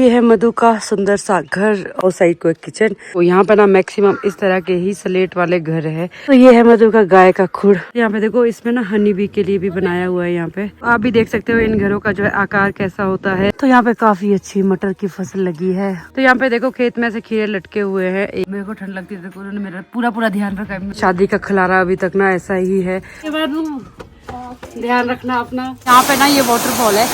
ये है मधु का सुंदर सा घर और साइड को एक किचन। तो यहाँ पे ना मैक्सिमम इस तरह के ही स्लेट वाले घर है। तो ये है मधु का गाय का खुर। यहाँ पे देखो इसमें ना हनी बी के लिए भी बनाया हुआ है। यहाँ पे आप भी देख सकते हो इन घरों का जो है आकार कैसा होता है। तो यहाँ पे काफी अच्छी मटर की फसल लगी है। तो यहाँ पे देखो खेत में से खीरे लटके हुए हैं। मेरे को ठंड लगती है तो उन्होंने मेरा पूरा ध्यान रखा है। शादी का खलारा अभी तक ना ऐसा ही है। ध्यान रखना अपना। यहाँ पे ना ये वाटरफॉल है।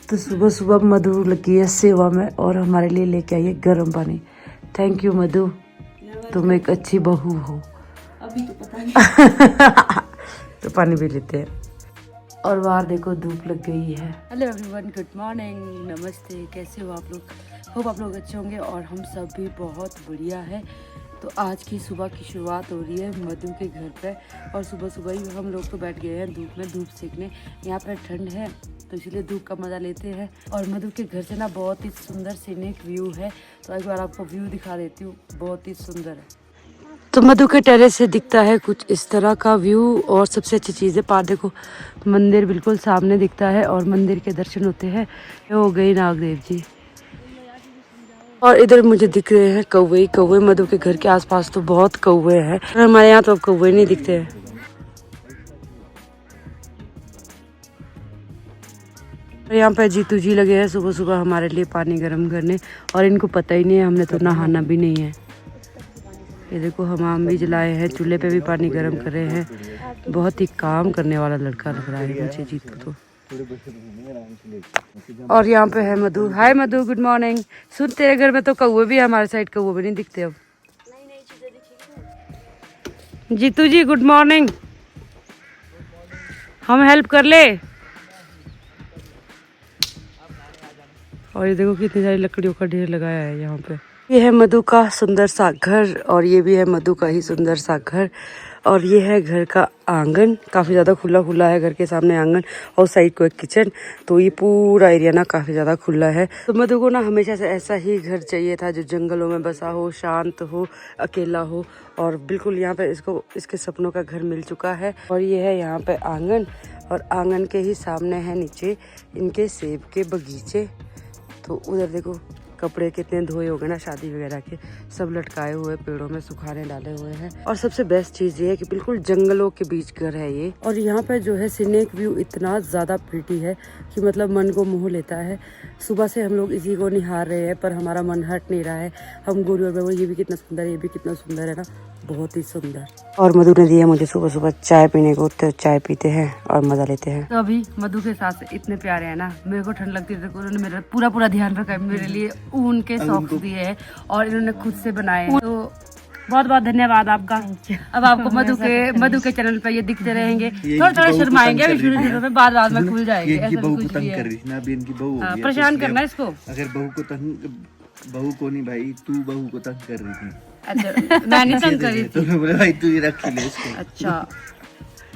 तो सुबह सुबह मधु लगी है सेवा में और हमारे लिए लेके आई है गर्म पानी। थैंक यू मधु, तुम एक अच्छी बहू हो। अभी तो पता नहीं। तो पानी भी लेते हैं। और बाहर देखो धूप लग गई है। हेलो एवरीवन, गुड मॉर्निंग, नमस्ते। कैसे हो आप लोग? होप आप लोग अच्छे होंगे और हम सब भी बहुत बढ़िया है। तो आज की सुबह की शुरुआत हो रही है मधु के घर पे। और सुबह सुबह ही हम लोग तो बैठ गए हैं धूप में धूप सेकने। यहाँ पे ठंड है तो इसीलिए धूप का मज़ा लेते हैं। और मधु के घर से ना बहुत ही सुंदर सीनिक व्यू है। तो एक बार आपको व्यू दिखा देती हूँ, बहुत ही सुंदर है। तो मधु के टेरेस से दिखता है कुछ इस तरह का व्यू। और सबसे अच्छी चीज़ है पार देखो, मंदिर बिल्कुल सामने दिखता है और मंदिर के दर्शन होते हैं। ये हो गई नागदेव जी। और इधर मुझे दिख रहे हैं कौवे। मधु के घर के आसपास तो बहुत कौवे हैं। हमारे यहाँ तो अब कौवे नहीं दिखते हैं। यहाँ पे जीतू जी लगे हैं सुबह सुबह हमारे लिए पानी गर्म करने। और इनको पता ही नहीं है हमने तो नहाना भी नहीं है। ये देखो हमाम भी जलाए हैं, चूल्हे पे भी पानी गर्म कर रहे हैं। बहुत ही काम करने वाला लड़का लग रहा है मुझे जीतू तो। और यहाँ पे है मधु। हाय मधु, गुड मॉर्निंग। सुन, तेरे घर में तो कौवे भी है, हमारे साइड कौवे भी नहीं दिखते अब। जीतू जी गुड मॉर्निंग, हम हेल्प कर ले। और ये देखो कितनी सारी लकड़ियों का ढेर लगाया है यहाँ पे। ये है मधु का सुंदर सा घर और ये भी है मधु का ही सुंदर सा घर। और ये है घर का आंगन, काफ़ी ज़्यादा खुला है। घर के सामने आंगन और साइड को एक किचन। तो ये पूरा एरिया ना काफ़ी ज़्यादा खुला है। तो मधु को ना हमेशा से ऐसा ही घर चाहिए था जो जंगलों में बसा हो, शांत हो, अकेला हो। और बिल्कुल यहाँ पे इसको इसके सपनों का घर मिल चुका है। और ये है यहाँ पे आंगन और आंगन के ही सामने है नीचे इनके सेब के बगीचे। तो उधर देखो कपड़े कितने धोए हो गए ना शादी वगैरह के, सब लटकाए हुए पेड़ों में सुखाने डाले हुए हैं। और सबसे बेस्ट चीज़ ये है कि बिल्कुल जंगलों के बीच घर है ये। और यहाँ पे जो है सीनिक व्यू इतना ज़्यादा प्रीटी है कि मतलब मन को मोह लेता है। सुबह से हम लोग इसी को निहार रहे हैं पर हमारा मन हट नहीं रहा है। हम गोरी और बेगो, ये भी कितना सुंदर है, ये भी कितना सुंदर है ना, बहुत ही सुंदर। और मधु ने दिया मुझे सुबह सुबह चाय पीने को, तो चाय पीते हैं और मजा लेते हैं। तो अभी मधु के साथ इतने प्यारे हैं ना, मेरे को ठंड लगती है तो उन्होंने मेरा पूरा ध्यान रखा है। मेरे लिए ऊन के सॉक्स दिए हैं और इन्होंने खुद से बनाए हैं। तो बहुत बहुत धन्यवाद आपका। अब आपको मधु के चैनल पे ये दिखते रहेंगे। थोड़ा शर्माएंगे अभी शुरू में, बाद में खुल जाएंगे। परेशान करना इसको। अगर बहू को नहीं भाई, तू बहू को तंग कर रही थी। अच्छा मैं नहीं तंग कर रही थी। तो बोले भाई तू ही रख ले इसको। अच्छा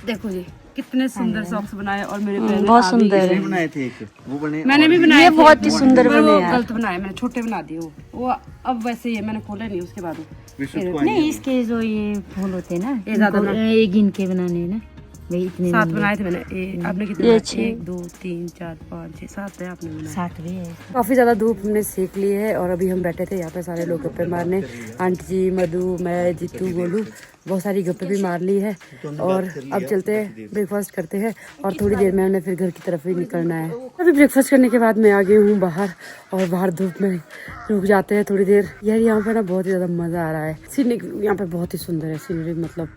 देखो जी कितने सुंदर सॉक्स बनाए और मेरे बहुत सुंदर है। बनाए थे एक वो बने, मैंने भी बनाए। ये बहुत ही सुंदर बने हैं। गलत बनाए मैंने, छोटे बना दिए वो। अब वैसे ही मैंने खोले नहीं उसके बाद। नहीं इसके जो ये फूल होते हैं ना, ये ज्यादा ये गिन के बनाने हैं ना, वही इतने 7 बनाए थे मैंने। आपने कितने? 1 2 3 4 5 6 7 है आपने बनाए। 7 भी है। काफ़ी ज़्यादा धूप हमने सेक ली है और अभी हम बैठे थे यहाँ पे सारे लोग गप्पे मारने। आंटी जी, मधु, मैं, जीतू, गोलू, बहुत सारी गप्पे भी मार ली है। और अब चलते हैं ब्रेकफास्ट करते हैं और थोड़ी देर में हमने फिर घर की तरफ ही निकलना है। अभी ब्रेकफास्ट करने के बाद मैं आ गई हूँ बाहर और बाहर धूप में रुक जाते हैं थोड़ी देर। यार यहाँ पे ना बहुत ही ज़्यादा मज़ा आ रहा है। सीनरी यहाँ पे बहुत ही सुंदर है। सीनरी मतलब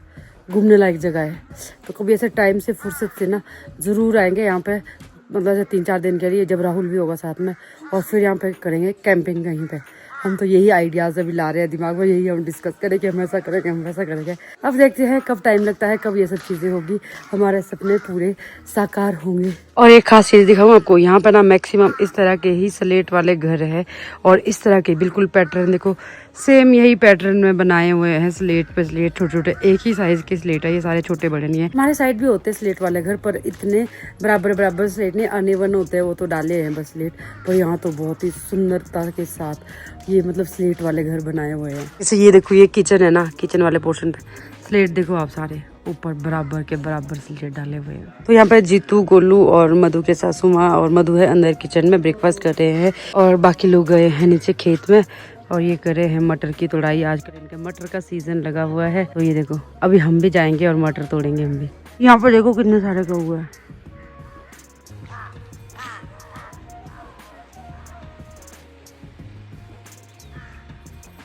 घूमने लायक जगह है। तो कभी ऐसे टाइम से फुर्सत से ना ज़रूर आएंगे यहाँ पे, मतलब ऐसे 3-4 दिन के लिए, जब राहुल भी होगा साथ में। और फिर यहाँ पे करेंगे कैंपिंग कहीं पे। हम तो यही आइडियाज़ अभी ला रहे हैं दिमाग में, यही हम डिस्कस करेंगे, हम ऐसा करेंगे, हम वैसा करेंगे। अब देखते हैं कब टाइम लगता है, कब ये सब चीज़ें होगी, हमारे सपने पूरे साकार होंगे। और एक खास चीज़ दिखाऊँ आपको, यहाँ पे ना मैक्सिमम इस तरह के ही स्लेट वाले घर है। और इस तरह के बिल्कुल पैटर्न देखो, सेम यही पैटर्न में बनाए हुए हैं। स्लेट पे स्लेट, छोटे छोटे एक ही साइज के स्लेट है, ये सारे छोटे बड़े नहीं है। हमारे साइड भी होते हैं स्लेट वाले घर, पर इतने बराबर स्लेट नहीं, अनइवन होते हैं, वो तो डाले हैं बस स्लेट। पर यहाँ तो बहुत ही सुंदरता के साथ ये मतलब स्लेट वाले घर बनाए हुए हैं। जैसे ये देखो, ये किचन है ना, किचन वाले पोर्शन पे स्लेट देखो आप सारे। ऊपर बराबर के बराबर स्लिटर डाले हुए हैं। तो यहाँ पे जीतू, गोलू और मधु के सासू माँ और मधु है अंदर किचन में ब्रेकफास्ट कर रहे हैं और बाकी लोग गए हैं नीचे खेत में और ये कर रहे हैं मटर की तोड़ाई। आजकल इनके मटर का सीजन लगा हुआ है तो ये देखो अभी हम भी जाएंगे और मटर तोड़ेंगे हम भी। यहाँ पर देखो कितने सारे कौवे हैं।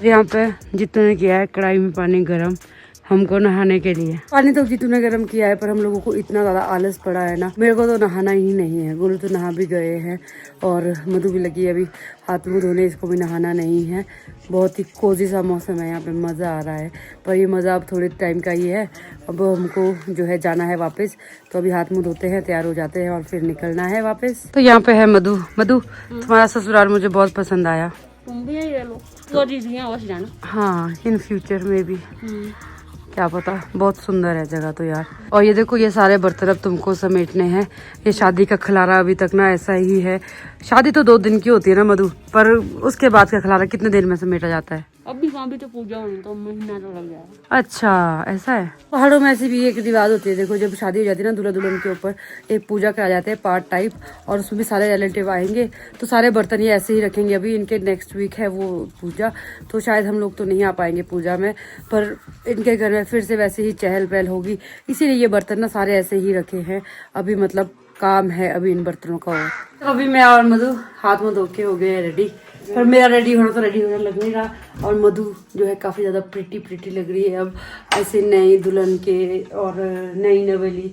यहाँ पे जीतू ने किया है कढ़ाई में पानी गरम हमको नहाने के लिए। पानी तो जीतू ने गर्म किया है पर हम लोगों को इतना ज्यादा आलस पड़ा है ना, मेरे को तो नहाना ही नहीं है। गोलू तो नहा भी गए हैं और मधु भी लगी है अभी हाथ मुंह धोने, इसको भी नहाना नहीं है। बहुत ही कोजी सा मौसम है यहाँ पे, मजा आ रहा है। पर ये मजा अब थोड़े टाइम का ही है। अब हमको जो है जाना है वापस, तो अभी हाथ मुंह धोते हैं, तैयार हो जाते हैं और फिर निकलना है वापस। तो यहाँ पे है मधु। मधु तुम्हारा ससुराल मुझे बहुत पसंद आया। तुम भी यही लो तो जाना। हाँ इन फ्यूचर में भी क्या पता, बहुत सुंदर है जगह तो यार। और ये देखो ये सारे बर्तन अब तुमको समेटने हैं। ये शादी का खलारा अभी तक ना ऐसा ही है। शादी तो 2 दिन की होती है ना मधु, पर उसके बाद का खलारा कितने देर में समेटा जाता है? अभी वहाँ भी तो पूजा होनी तो महीना तो लग जाएगा। अच्छा ऐसा है। पहाड़ों में ऐसी भी एक रिवाज होती है। देखो जब शादी हो जाती है ना, दूल्हा दुल्हन के ऊपर एक पूजा करा जाते हैं पार्ट टाइप, और उसमें भी सारे रिलेटिव आएंगे तो सारे बर्तन ये ऐसे ही रखेंगे। अभी इनके नेक्स्ट वीक है वो पूजा, तो शायद हम लोग तो नहीं आ पाएंगे पूजा में, पर इनके घर में फिर से वैसे ही चहल पहल होगी, इसीलिए ये बर्तन ना सारे ऐसे ही रखे हैं। अभी मतलब काम है अभी इन बर्तनों का। तो अभी मैं और मधु हाथ मुंह धो के हो गए रेडी, पर मेरा रेडी होना लग नहीं रहा। और मधु जो है काफी ज्यादा प्रिटी लग रही है अब, ऐसे नई दुल्हन के और नई नवेली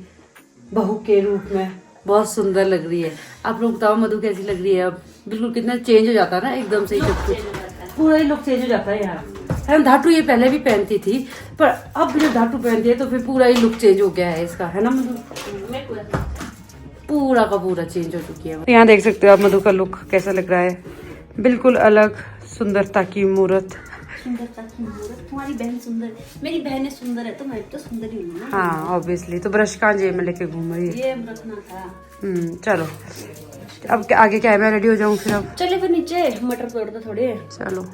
बहू के रूप में बहुत सुंदर लग रही है। आप लोग बताओ मधु कैसी लग रही है अब? बिल्कुल कितना चेंज हो जाता है ना एकदम से, सब कुछ पूरा ही लुक चेंज हो जाता है यार। हम धाटू ये पहले भी पहनती थी, पर अब जब धाटू पहनती है तो फिर पूरा ही लुक चेंज हो गया है इसका, है ना मधु? पूरा का पूरा चेंज हो चुकी है। यहाँ देख सकते हो आप मधु का लुक कैसा लग रहा है, बिल्कुल अलग सुंदरता की मूर्त। सुंदरता की मूर्त। तुम्हारी बहन सुंदर है, मेरी बहनें सुंदर है तो मैं तो सुंदर ही हूँ ना। हाँ ऑब्वियसली। तो ब्रश कहाँ जेब में लेके घूम रही है? ये रखना था। चलो अब आगे क्या है, मैं रेडी हो जाऊँ फिर अब? चले फिर नीचे मटर तोड़ दो थोड़े। चलो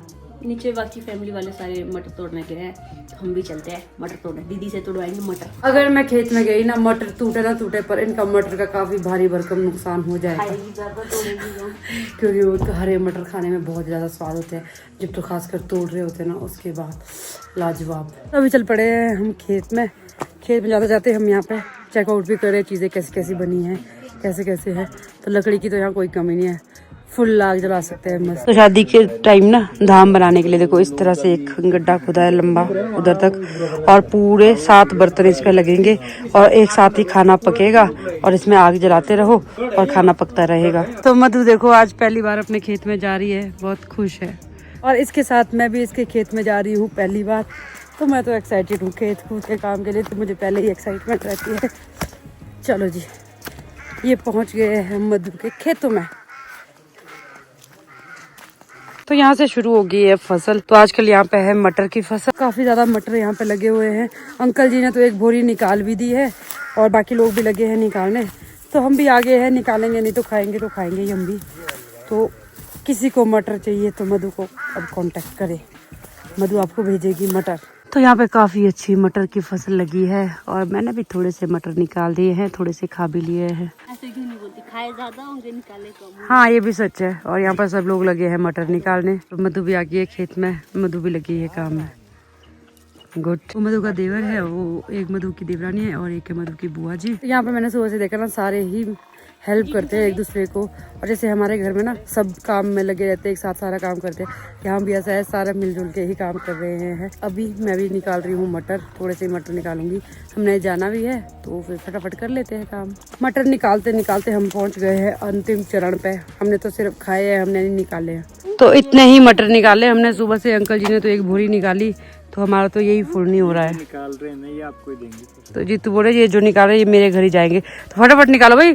नीचे बाकी फैमिली वाले सारे मटर तोड़ने गए हैं, तो हम भी चलते हैं मटर तोड़ने। दीदी से तोड़वाएंगे मटर। अगर मैं खेत में गई ना, मटर टूटे ना टूटे, पर इनका मटर का काफी भारी भरकम नुकसान हो जाएगा, क्योंकि वो हरे मटर खाने में बहुत ज्यादा स्वाद होते हैं, जब तो खासकर तोड़ रहे होते हैं ना उसके बाद लाजवाब। अभी चल पड़े हैं हम खेत में जाते जाते हम यहाँ पे चेकआउट भी कर रहे हैं चीजें कैसी कैसी बनी है, कैसे कैसे है। तो लकड़ी की तो यहाँ कोई कमी नहीं है, फुल आग जला सकते हैं मस्त। तो शादी के टाइम ना धाम बनाने के लिए देखो इस तरह से एक गड्ढा खुदा है लंबा उधर तक, और पूरे 7 बर्तन इस पे लगेंगे और एक साथ ही खाना पकेगा और इसमें आग जलाते रहो और खाना पकता रहेगा। तो मधु देखो आज पहली बार अपने खेत में जा रही है, बहुत खुश है, और इसके साथ मैं भी इसके खेत में जा रही हूँ पहली बार। तो मैं तो एक्साइटेड हूँ खेत कूद के काम के लिए, तो मुझे पहले ही एक्साइटमेंट रहती है। चलो जी, ये पहुँच गए हैं मधु के खेतों में। तो यहाँ से शुरू हो गई है फसल। तो आजकल यहाँ पे है मटर की फसल, काफी ज्यादा मटर यहाँ पे लगे हुए हैं। अंकल जी ने तो एक बोरी निकाल भी दी है और बाकी लोग भी लगे हैं निकालने, तो हम भी आगे हैं, निकालेंगे नहीं तो खाएंगे ही हम भी। तो किसी को मटर चाहिए तो मधु को अब कांटेक्ट करे, मधु आपको भेजेगी मटर। तो यहाँ पे काफी अच्छी मटर की फसल लगी है और मैंने भी थोड़े से मटर निकाल दिए हैं, थोड़े से खा भी लिए हैं। ऐसे क्यों नहीं बोलती, खाए ज्यादा होंगे निकाले कम। हाँ ये भी सच है। और यहाँ पर सब लोग लगे हैं मटर निकालने। तो मधु भी आ गई है खेत में, मधु भी लगी है काम में। गुड। वो मधु का देवर है, वो एक मधु की देवरानी है और एक है मधु की बुआ जी। तो यहाँ पे मैंने सुबह से देखा ना, सारे ही हेल्प करते हैं एक दूसरे को। और जैसे हमारे घर में ना सब काम में लगे रहते हैं, एक साथ सारा काम करते हैं, यहाँ भी ऐसा है, सारा मिलजुल के ही काम कर रहे हैं। अभी मैं भी निकाल रही हूँ मटर, थोड़े से मटर निकालूंगी, हमने जाना भी है तो फिर फटाफट कर लेते हैं काम। मटर निकालते निकालते हम पहुँच गए हैं अंतिम चरण पे। हमने तो सिर्फ खाए हैं, हमने नहीं निकाले हैं। तो इतने ही मटर निकाले हमने सुबह से। अंकल जी ने तो एक बोरी निकाली, तो हमारा तो यही फुल नहीं हो रहा है। निकाल रहे हैं, ये आपको ही देंगे। तो जी तू बोले ये जो निकाल रहे ये मेरे घर ही जाएंगे, तो फटाफट निकालो भाई,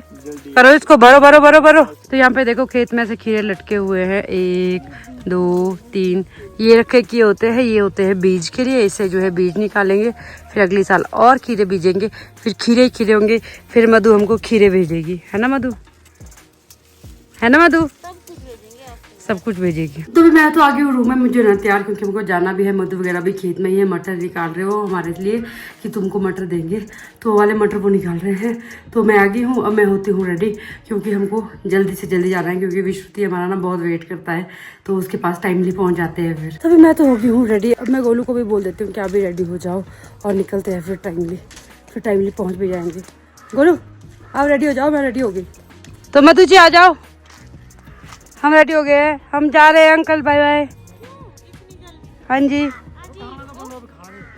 करो इसको, भरो भरो भरो भरो। तो यहाँ पे देखो खेत में से खीरे लटके हुए हैं, 1 2 3। ये रखे किए होते हैं, ये होते हैं बीज के लिए, इससे जो है बीज निकालेंगे, फिर अगले साल और खीरे बीजेंगे, फिर खीरे ही खीरे होंगे, फिर मधु हमको खीरे भेजेगी, है ना मधु? है ना मधु? सब कुछ भेजेगी। तो भी मैं तो आ गई हूँ रूम में, मुझे ना तैयार, क्योंकि हमको जाना भी है। मधु वगैरह भी खेत में ही है, मटर निकाल रहे हो हमारे लिए कि तुमको मटर देंगे, तो वो वाले मटर वो निकाल रहे हैं। तो मैं आ गई हूँ, अब मैं होती हूँ रेडी, क्योंकि हमको जल्दी से जल्दी जाना है, क्योंकि विश्रुति हमारा ना बहुत वेट करता है, तो उसके पास टाइमली पहुँच जाते हैं फिर। तभी मैं तो हो गई हूँ रेडी। अब मैं गोलू को भी बोल देती हूँ कि आप भी रेडी हो जाओ और निकलते हैं फिर टाइमली पहुँच भी जाएंगे। गोलू आप रेडी हो जाओ, मैं रेडी हो गई। तो मधु जी आ जाओ, हम रेडी हो गए हैं, हम जा रहे हैं अंकल, बाय बाय। हाँ जी,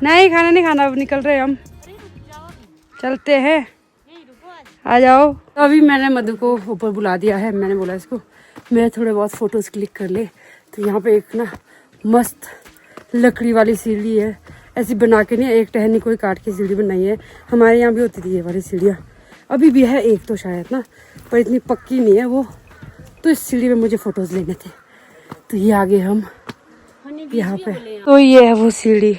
नहीं खाना नहीं खाना, अब निकल रहे हैं हम, चलते हैं, आ जाओ। तो अभी मैंने मधु को ऊपर बुला दिया है, मैंने बोला इसको मैं थोड़े बहुत फोटोज क्लिक कर ले। तो यहाँ पे एक ना मस्त लकड़ी वाली सीढ़ी है, ऐसी बना के नहीं, एक टहनी कोई काट के सीढ़ी बनाई है। हमारे यहाँ भी होती थी ये वाली सीढ़ियाँ, अभी भी है एक तो शायद ना, पर इतनी पक्की नहीं है वो। तो इस सीढ़ी में मुझे फोटोज लेने थे, तो ये आगे हम यहाँ पे, तो ये है वो सीढ़ी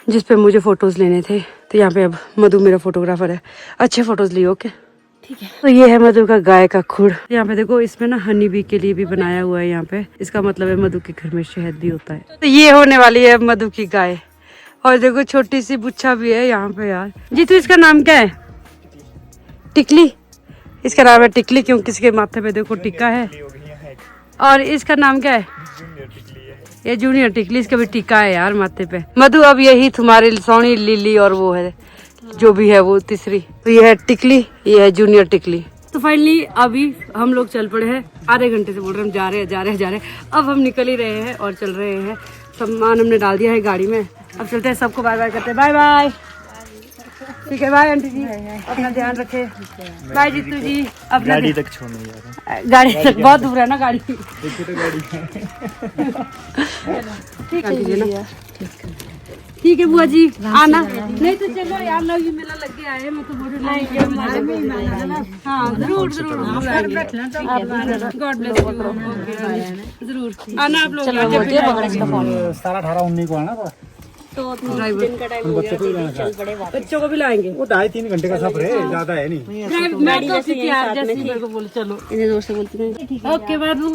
जिस पे मुझे फोटोज लेने थे। तो यहाँ पे अब मधु मेरा फोटोग्राफर है, अच्छे फोटोज लिए, ओके ठीक है। तो ये है मधु का गाय का खुर। यहाँ पे देखो, इसमें ना हनी बी के लिए भी बनाया हुआ है यहाँ पे, इसका मतलब है मधु के घर में शहद भी होता है। तो ये होने वाली है मधु की गाय, और देखो छोटी सी बुच्छा भी है यहाँ पे यार। जी तो इसका नाम क्या है? टिकली, इसका नाम है टिकली, क्योंकि इसके माथे पे देखो टिक्का है। और इसका नाम क्या है? ये जूनियर टिकली, इसका भी टिक्का है यार माथे पे। मधु अब यही तुम्हारी सोनी लिली और वो है जो भी है वो तीसरी, तो ये है टिकली, ये है जूनियर टिकली। तो फाइनली अभी हम लोग चल पड़े हैं, आधे घंटे से बोल रहे हम जा रहे हैं। अब हम निकल ही रहे हैं और चल रहे हैं, सामान हमने डाल दिया है गाड़ी में, अब चलते हैं। सबको बाय बाय करते हैं, बाय बाय। ठीक है, बाय आंटी जी, अपना ध्यान रखे, बाय जीतू जी। अपना गाड़ी तक छोड़ने जा रहा हूं। गाड़ी तक बहुत दूर है ना गाड़ी। ठीक है, ठीक है बुआ जी आना, नहीं तो चलो यार, लव यू मेला लग गया है, मैं तो बोल रही हूँ। हाँ जरूर जरूर, गॉड ब्लेस यू, जरूर आना आप लोग। 17-18-19 को आना था, तो बच्चों को भी लाएंगे। वो 2.5-3 घंटे का सफर है, ज्यादा है नहीं। मैं तो जैसे मेरे को बोले चलो, इन्हें जोर से बोलती हूँ। ओके बाबू,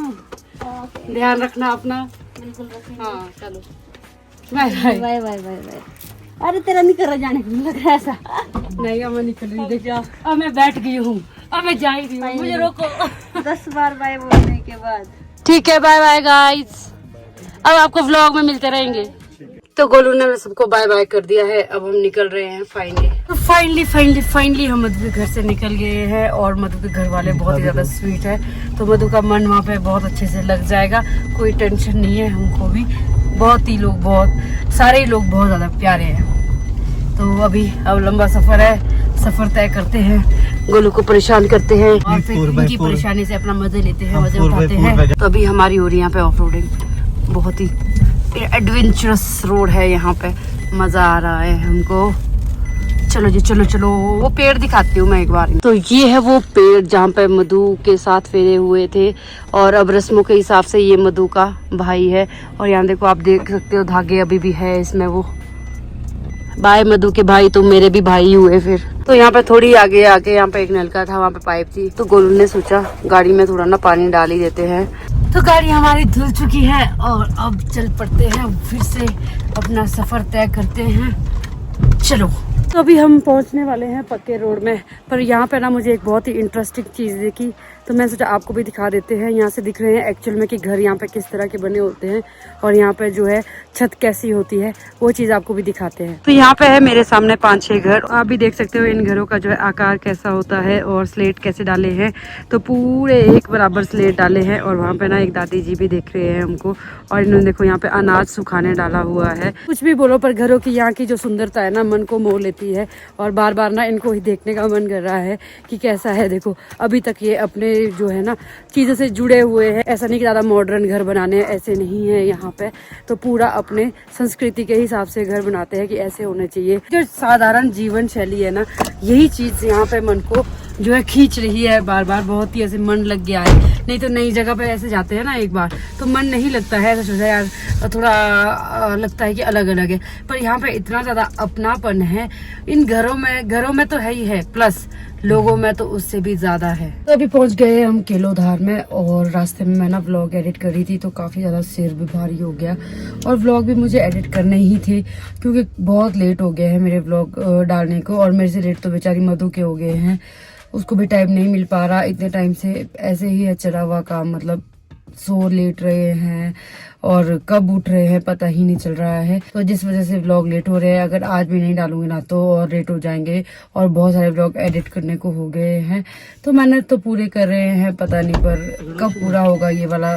ध्यान रखना अपना। हाँ चलो, bye bye bye bye bye. अरे तेरा नहीं कर रहा जाने को, लग रहा है ऐसा। नहीं अब मैं निकल रही, देखिए अब मैं बैठ गई हूँ, अब मैं जा ही रही हूँ, मुझे रोको। 10 बार बाय बोलने के बाद ठीक है, बाय बाय गाइस। अब आपको व्लॉग में मिलते रहेंगे। तो गोलू ने सबको बाय बाय कर दिया है, अब हम निकल रहे हैं फाइनली। तो फाइनली हम मधु के घर से निकल गए हैं, और मधु के घर वाले बहुत ही ज्यादा स्वीट है, तो मधु का मन वहाँ पे बहुत अच्छे से लग जाएगा, कोई टेंशन नहीं है हमको भी। बहुत ही लोग, बहुत सारे लोग बहुत ज्यादा प्यारे हैं। तो अभी अब लंबा सफर है, सफर तय करते हैं, गोलू को परेशान करते हैं और फिर उनकी परेशानी से अपना मजे लेते हैं, मजे उठाते हैं। तो अभी हमारी हो रही है यहाँ पे ऑफ रोडिंग, बहुत ही एडवेंचरस रोड है यहाँ पे, मजा आ रहा है हमको। चलो जी चलो चलो, वो पेड़ दिखाती हूँ मैं एक बार। तो ये है वो पेड़ जहाँ पे मधु के साथ फेरे हुए थे, और अब रस्मों के हिसाब से ये मधु का भाई है। और यहाँ देखो, आप देख सकते हो धागे अभी भी है इसमें। वो बाय मधु के भाई, तुम मेरे भी भाई हुए फिर। तो यहाँ पे थोड़ी आगे यहाँ पे एक नलका था, वहाँ पे पाइप थी, तो गोलू ने सोचा गाड़ी में थोड़ा ना पानी डाल ही देते हैं। तो गाड़ी हमारी धुल चुकी है, और अब चल पड़ते हैं, फिर से अपना सफर तय करते हैं। चलो, तो अभी हम पहुंचने वाले हैं पक्के रोड में, पर यहाँ पे ना मुझे एक बहुत ही इंटरेस्टिंग चीज़ देखी, तो मैं सोचा आपको भी दिखा देते हैं। यहाँ से दिख रहे हैं एक्चुअल में कि घर यहाँ पे किस तरह के बने होते हैं, और यहाँ पे जो है छत कैसी होती है, वो चीज़ आपको भी दिखाते हैं। तो यहाँ पे है मेरे सामने 5-6 घर, आप भी देख सकते हो इन घरों का जो है आकार कैसा होता है, और स्लेट कैसे डाले हैं। तो पूरे एक बराबर स्लेट डाले हैं, और वहाँ पे ना एक दादी जी भी देख रहे हैं हमको, और इन्होंने देखो यहाँ पे अनाज सुखाने डाला हुआ है। कुछ भी बोलो, पर घरों की यहाँ की जो सुंदरता है ना, मन को मोह लेती है, और बार बार ना इनको ही देखने का मन कर रहा है कि कैसा है। देखो अभी तक ये अपने जो है ना चीज़ों से जुड़े हुए हैं, ऐसा नहीं कि ज़्यादा मॉडर्न घर बनाने हैं, ऐसे नहीं है यहाँ पे। तो पूरा अपने संस्कृति के हिसाब से घर बनाते हैं कि ऐसे होने चाहिए। जो साधारण जीवन शैली है ना, यही चीज़ यहाँ पे मन को जो है खींच रही है बार बार, बहुत ही ऐसे मन लग गया है नहीं तो नई जगह पे ऐसे जाते हैं ना एक बार तो मन नहीं लगता है, ऐसा सोचा यार थोड़ा लगता है कि अलग अलग है। पर यहाँ पे इतना ज्यादा अपनापन है इन घरों में तो है ही है, प्लस लोगों में तो उससे भी ज्यादा है। तो अभी पहुंच गए हम केलोधार में और रास्ते में मैं ना व्लॉग एडिट कर रही थी तो काफी ज्यादा सिर भी भारी हो गया और व्लॉग भी मुझे एडिट करने ही थे क्योंकि बहुत लेट हो गए हैं मेरे व्लॉग डालने को। और मेरे से लेट तो बेचारी मधु के हो गए हैं, उसको भी टाइम नहीं मिल पा रहा। इतने टाइम से ऐसे ही है चला हुआ काम, मतलब सो लेट रहे हैं और कब उठ रहे हैं पता ही नहीं चल रहा है। तो जिस वजह से व्लॉग लेट हो रहे हैं, अगर आज भी नहीं डालूंगी ना तो और लेट हो जाएंगे और बहुत सारे व्लॉग एडिट करने को हो गए हैं। तो मेहनत तो पूरे कर रहे हैं, पता नहीं पर कब पूरा होगा ये वाला,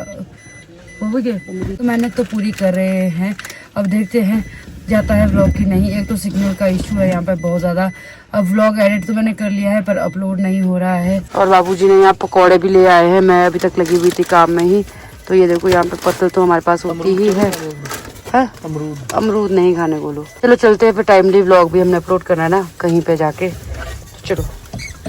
हो गया। तो मेहनत तो पूरी कर रहे हैं, अब देखते हैं जाता है व्लॉग की नहीं। एक तो सिग्नल का इशू है यहाँ पे बहुत ज्यादा। अब व्लॉग एडिट तो मैंने कर लिया है पर अपलोड नहीं हो रहा है। और बाबूजी ने यहाँ पकौड़े भी ले आए हैं, मैं अभी तक लगी हुई थी काम में ही। तो ये देखो यहाँ पे पत्तल तो हमारे पास होती ही है। अमरूद नहीं खाने को लो। चलो चलते हैं, फिर टाइमली व्लॉग भी हमने अपलोड करना है ना कहीं पे जाके। चलो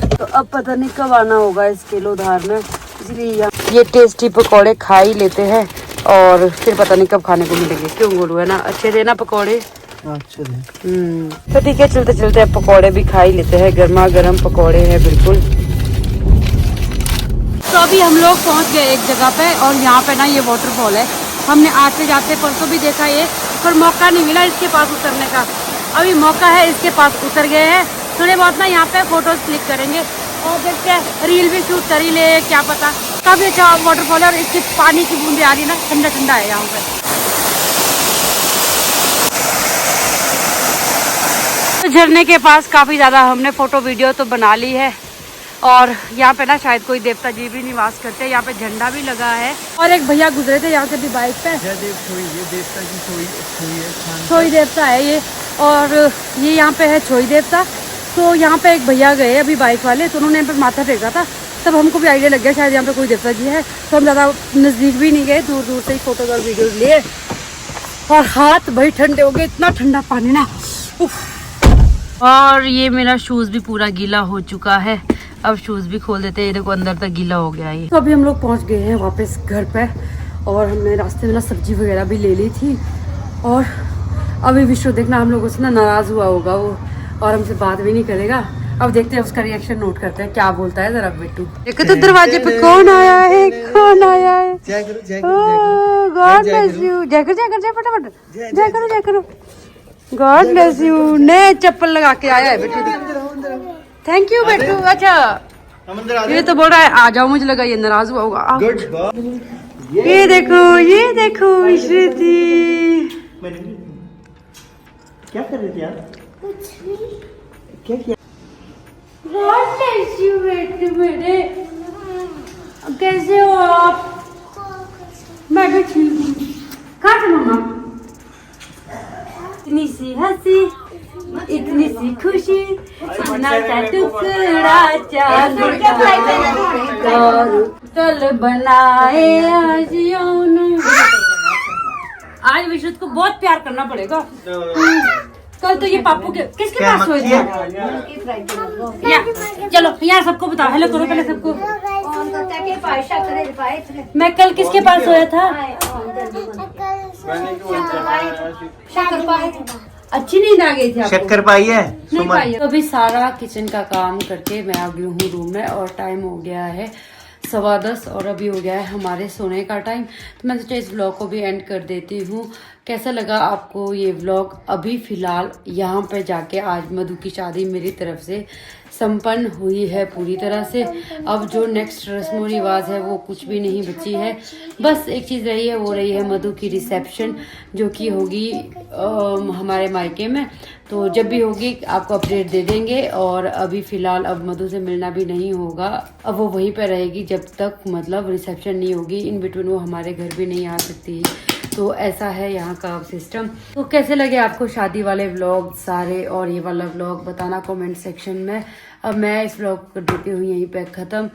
तो अब पता नहीं कब आना होगा इस केलोधार में, इसलिए ये टेस्टी पकौड़े खा ही लेते हैं और फिर पता नहीं कब खाने को मिलेंगे। क्यों गोलू, है ना? अच्छे थे ना पकौड़े? अच्छे थे। तो ठीक है, चलते चलते अब पकौड़े भी खा ही लेते हैं। गर्मा गर्म पकौड़े हैं बिल्कुल। तो अभी हम लोग पहुंच गए एक जगह पे और यहाँ पे ना ये वाटरफॉल है। हमने आते जाते परसों भी देखा ये, पर मौका नहीं मिला इसके पास उतरने का। अभी मौका है, इसके पास उतर गए हैं। थोड़े बहुत ना यहाँ पे फोटोज क्लिक करेंगे और देखते हैं, रील भी शूट कर ही ले, क्या पता। काफी अच्छा वाटरफॉल है और इसकी पानी की बूंदे आ रही ना, ठंडा ठंडा है यहाँ पे। तो झरने के पास काफी ज्यादा हमने फोटो वीडियो तो बना ली है और यहाँ पे ना शायद कोई देवता जी भी निवास करते हैं। यहाँ पे झंडा भी लगा है और एक भैया गुजरे थे यहाँ से भी बाइक पे। छोई देवता है ये, और ये यहाँ पे है छोई देवता। तो यहाँ पे एक भैया गए अभी बाइक वाले, तो उन्होंने यहाँ पे माथा टेका था, तब हमको भी आइडिया लग गया शायद यहाँ पे कोई देवता जी है। तो हम ज़्यादा नज़दीक भी नहीं गए, दूर दूर से ही फोटोज और वीडियोज लिए और हाथ भाई ठंडे हो गए, इतना ठंडा पानी ना। और ये मेरा शूज़ भी पूरा गीला हो चुका है, अब शूज़ भी खोल देते हैं। ये देखो अंदर तक गीला हो गया ये। तो अभी हम लोग पहुँच गए हैं वापस घर पे और हमने रास्ते में ना सब्जी वगैरह भी ले ली थी। और अभी विश्व देखना हम लोगों से ना नाराज़ हुआ होगा वो और हमसे बात भी नहीं करेगा। अब देखते हैं उसका रिएक्शन नोट करते हैं, क्या बोलता है जरा बिट्टू। देखो तो दरवाजे पे कौन आया है, कौन आया है। God bless you. जय कर फटाफट जय करो। God bless you. नए चप्पल लगा के आया है बिट्टू। Thank you Bittu. अच्छा ये तो बोल रहा है आ जाओ, मुझे लगा ये नाराज हुआ होगा। ये देखो श्रुति क्या कर रही थी यार? क्या किया? बेटू मेरे, कैसे हो आप? मैं भी ठीक हूँ। कहाँ थे मम्मा? इतनी सी हंसी, इतनी सी खुशी, इतना सा टुकड़ा चांद कल बनाए आज यौन। आज विश्व को बहुत प्यार करना पड़ेगा। कल तो ये पापू के किसके पास सोए थे? चलो यहाँ सबको बताओ, हेलो करो पहले सबको। मैं कल किसके पास सोया था? अच्छी नींद आ गई थी आपको? शक्कर पाई है? नहीं पाई है। तो अभी सारा किचन का काम करके मैं आ गई हूँ रूम में और टाइम हो गया है 10:15 और अभी हो गया है हमारे सोने का टाइम। तो मैं सोचा इस व्लॉग को भी एंड कर देती हूँ। कैसा लगा आपको ये व्लॉग? अभी फिलहाल यहाँ पे जाके आज मधु की शादी मेरी तरफ से संपन्न हुई है पूरी तरह से। अब जो नेक्स्ट रस्म रिवाज है वो कुछ भी नहीं बची है, बस एक चीज़ रही है, वो रही है मधु की रिसेप्शन, जो कि होगी हमारे मायके में। तो जब भी होगी आपको अपडेट दे देंगे। और अभी फिलहाल अब मधु से मिलना भी नहीं होगा, अब वो वहीं पर रहेगी जब तक मतलब रिसेप्शन नहीं होगी। इन बिटवीन वो हमारे घर भी नहीं आ सकती। तो ऐसा है यहाँ का सिस्टम। तो कैसे लगे आपको शादी वाले व्लॉग सारे और ये वाला व्लॉग बताना कमेंट सेक्शन में। अब मैं इस व्लॉग को देती हूँ यहीं पे ख़त्म।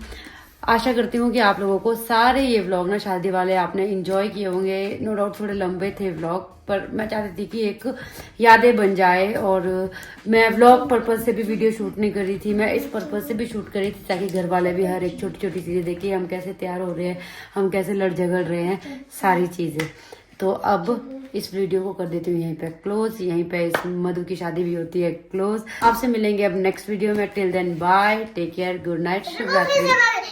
आशा करती हूँ कि आप लोगों को सारे ये व्लॉग ना शादी वाले आपने इंजॉय किए होंगे। नो डाउट थोड़े लंबे थे व्लॉग, पर मैं चाहती थी कि एक यादें बन जाए। और मैं व्लॉग पर्पज से भी वीडियो शूट नहीं कर रही थी, मैं इस पर्पज से भी शूट कर रही थी ताकि घर वाले भी हर एक छोटी छोटी चीजें देखें, हम कैसे तैयार हो रहे हैं, हम कैसे लड़ झगड़ रहे हैं, सारी चीजें। तो अब इस वीडियो को कर देती हूँ यहीं पे क्लोज। यहीं पे इस मधु की शादी भी होती है क्लोज। आपसे मिलेंगे अब नेक्स्ट वीडियो में। Till then bye, take care, good night, शुभ रात्रि।